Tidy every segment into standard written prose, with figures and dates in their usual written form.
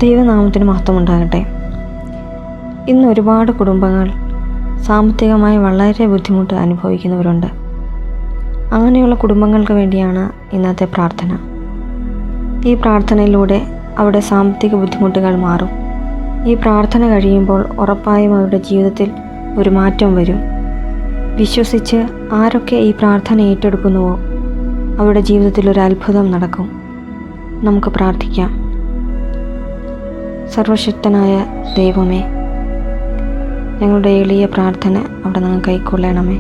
ദൈവനാമത്തിന് മഹത്വമുണ്ടാകട്ടെ. ഇന്ന് ഒരുപാട് കുടുംബങ്ങൾ സാമ്പത്തികമായി വളരെ ബുദ്ധിമുട്ട് അനുഭവിക്കുന്നവരുണ്ട്. അങ്ങനെയുള്ള കുടുംബങ്ങൾക്ക് വേണ്ടിയാണ് ഇന്നത്തെ പ്രാർത്ഥന. ഈ പ്രാർത്ഥനയിലൂടെ അവരുടെ സാമ്പത്തിക ബുദ്ധിമുട്ടുകൾ മാറും. ഈ പ്രാർത്ഥന കഴിയുമ്പോൾ ഉറപ്പായും അവരുടെ ജീവിതത്തിൽ ഒരു മാറ്റം വരും. വിശ്വസിച്ച് ആരൊക്കെ ഈ പ്രാർത്ഥന ഏറ്റെടുക്കുന്നുവോ അവരുടെ ജീവിതത്തിൽ ഒരു അത്ഭുതം നടക്കും. നമുക്ക് പ്രാർത്ഥിക്കാം. സർവശക്തനായ ദൈവമേ, ഞങ്ങളുടെ എളിയ പ്രാർത്ഥന അവിടെ നിന്ന് കൈക്കൊള്ളണമേ.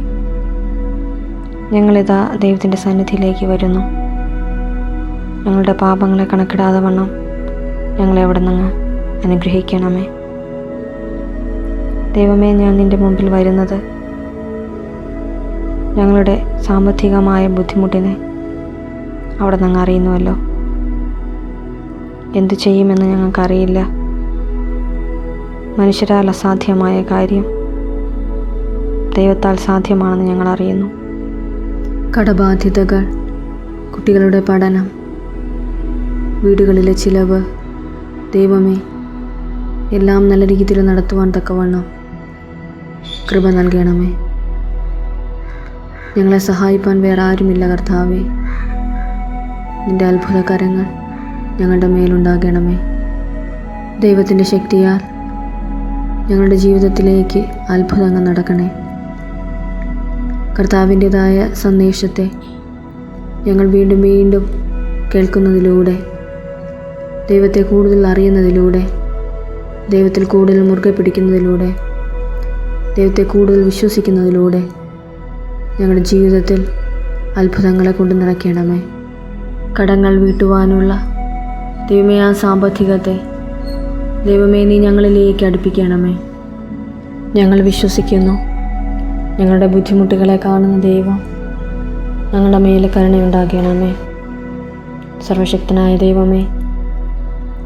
ഞങ്ങളിതാ ദൈവത്തിൻ്റെ സന്നിധിയിലേക്ക് വരുന്നു. ഞങ്ങളുടെ പാപങ്ങളെ കണക്കിടാതെ വണ്ണം ഞങ്ങളെ അവിടെ നിന്ന് അനുഗ്രഹിക്കണമേ. ദൈവമേ, ഞാൻ നിൻ്റെ മുമ്പിൽ വരുന്നത് ഞങ്ങളുടെ സാമ്പത്തികമായ ബുദ്ധിമുട്ടിനെ അവിടെ നിന്ന് അറിയുന്നുവല്ലോ. എന്തു ചെയ്യുമെന്ന് ഞങ്ങൾക്കറിയില്ല. മനുഷ്യരാൽ അസാധ്യമായ കാര്യം ദൈവത്താൽ സാധ്യമാണെന്ന് ഞങ്ങൾ അറിയുന്നു. കടബാധ്യതകൾ, കുട്ടികളുടെ പഠനം, വീടുകളിലെ ചിലവ്, ദൈവമേ, എല്ലാം നല്ല രീതിയിൽ നടത്തുവാൻ തക്കവണ്ണം കൃപ നൽകണമേ. ഞങ്ങളെ സഹായിപ്പാൻ വേറെ ആരുമില്ല കർത്താവേ. നിൻ്റെ അത്ഭുത കരങ്ങൾ ഞങ്ങളുടെ മേലുണ്ടാകണമേ. ദൈവത്തിൻ്റെ ശക്തിയാൽ ഞങ്ങളുടെ ജീവിതത്തിലേക്ക് അത്ഭുതങ്ങൾ നടക്കണേ. കർത്താവിൻ്റെതായ സന്ദേശത്തെ ഞങ്ങൾ വീണ്ടും വീണ്ടും കേൾക്കുന്നതിലൂടെ, ദൈവത്തെ കൂടുതൽ അറിയുന്നതിലൂടെ, ദൈവത്തിൽ കൂടുതൽ മുറുകെ പിടിക്കുന്നതിലൂടെ, ദൈവത്തെ കൂടുതൽ വിശ്വസിക്കുന്നതിലൂടെ ഞങ്ങളുടെ ജീവിതത്തിൽ അത്ഭുതങ്ങളെ കൊണ്ട് നിറയ്ക്കണമേ. കടങ്ങൾ വീട്ടുവാനുള്ള ദൈവമേ, ആ സാമ്പത്തികത്തെ ദൈവമേ നീ ഞങ്ങളിലേക്ക് അടുപ്പിക്കണമേ. ഞങ്ങൾ വിശ്വസിക്കുന്നു, ഞങ്ങളുടെ ബുദ്ധിമുട്ടുകളെ കാണുന്ന ദൈവം ഞങ്ങളുടെ മേലെ കരുണയുണ്ടാകണമേ. സർവശക്തനായ ദൈവമേ,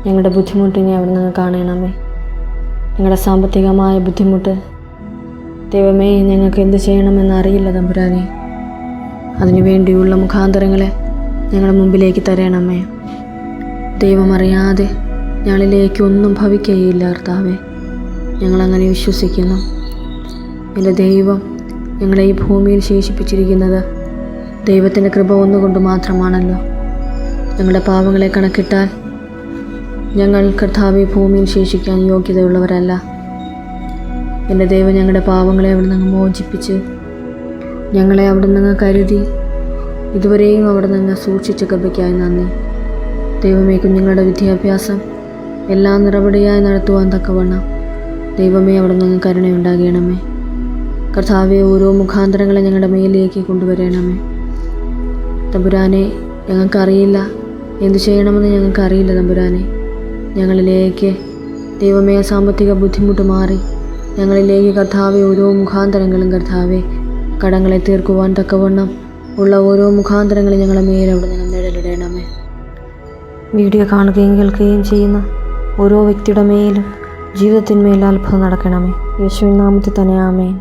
ഞങ്ങളുടെ ബുദ്ധിമുട്ടിനെ അവിടെ നിന്ന് കാണണമേ. ഞങ്ങളുടെ സാമ്പത്തികമായ ബുദ്ധിമുട്ട് ദൈവമേ, ഞങ്ങൾക്ക് എന്ത് ചെയ്യണമെന്ന് അറിയില്ല തമ്പുരാനെ. അതിനു വേണ്ടിയുള്ള മുഖാന്തരങ്ങളെ ഞങ്ങളുടെ മുമ്പിലേക്ക് തരണമേ. ദൈവമറിയാതെ ഞങ്ങളിലേക്ക് ഒന്നും ഭവിക്കുകയില്ല കർത്താവേ. ഞങ്ങളങ്ങനെ വിശ്വസിക്കുന്നു. എൻ്റെ ദൈവം ഞങ്ങളെ ഈ ഭൂമിയിൽ ശേഷിപ്പിച്ചിരിക്കുന്നത് ദൈവത്തിൻ്റെ കൃപ ഒന്നുകൊണ്ട് മാത്രമാണല്ലോ. ഞങ്ങളുടെ പാപങ്ങളെ കണക്കിട്ടാൽ ഞങ്ങൾ കർത്താവെ ഭൂമിയിൽ ശേഷിക്കാൻ യോഗ്യതയുള്ളവരല്ല. എൻ്റെ ദൈവം ഞങ്ങളുടെ പാപങ്ങളെ അവിടെ നിന്ന് മോചിപ്പിച്ച് ഞങ്ങളെ അവിടെ നിന്ന് കരുതി ഇതുവരെയും അവിടെ നിന്ന് സൂക്ഷിച്ച കൃപയ്ക്കായി നന്ദി. ദൈവമേ, കുഞ്ഞുങ്ങളുടെ വിദ്യാഭ്യാസം എല്ലാം നിറപടിയായി നടത്തുവാൻ തക്കവണ്ണം ദൈവമേ അവിടെ നിന്ന് കരുണയുണ്ടാകണമേ. കർത്താവെ, ഓരോ മുഖാന്തരങ്ങളെ ഞങ്ങളുടെ മേലിലേക്ക് കൊണ്ടുവരണമേ. തമ്പുരാനെ, ഞങ്ങൾക്കറിയില്ല എന്തു ചെയ്യണമെന്ന് ഞങ്ങൾക്കറിയില്ല തമ്പുരാനെ. ഞങ്ങളിലേക്ക് ദൈവമേ സാമ്പത്തിക ബുദ്ധിമുട്ട് മാറി ഞങ്ങളിലേക്ക് കർത്താവെ ഓരോ മുഖാന്തരങ്ങളും കർത്താവെ കടങ്ങളെ തീർക്കുവാൻ തക്കവണ്ണം ഉള്ള ഓരോ മുഖാന്തരങ്ങളും ഞങ്ങളെ മേലെ അവിടെ നിന്ന് നിഴലിടണമേ. വീഡിയോ കാണുകയും കേൾക്കുകയും ചെയ്യുന്ന ഓരോ വ്യക്തിയുടെ മേലും ജീവിതത്തിന്മേൽ അത്ഭുതം നടക്കണമേ. യേശുവിൻ നാമത്തിൽ തന്നെ ആമേൻ.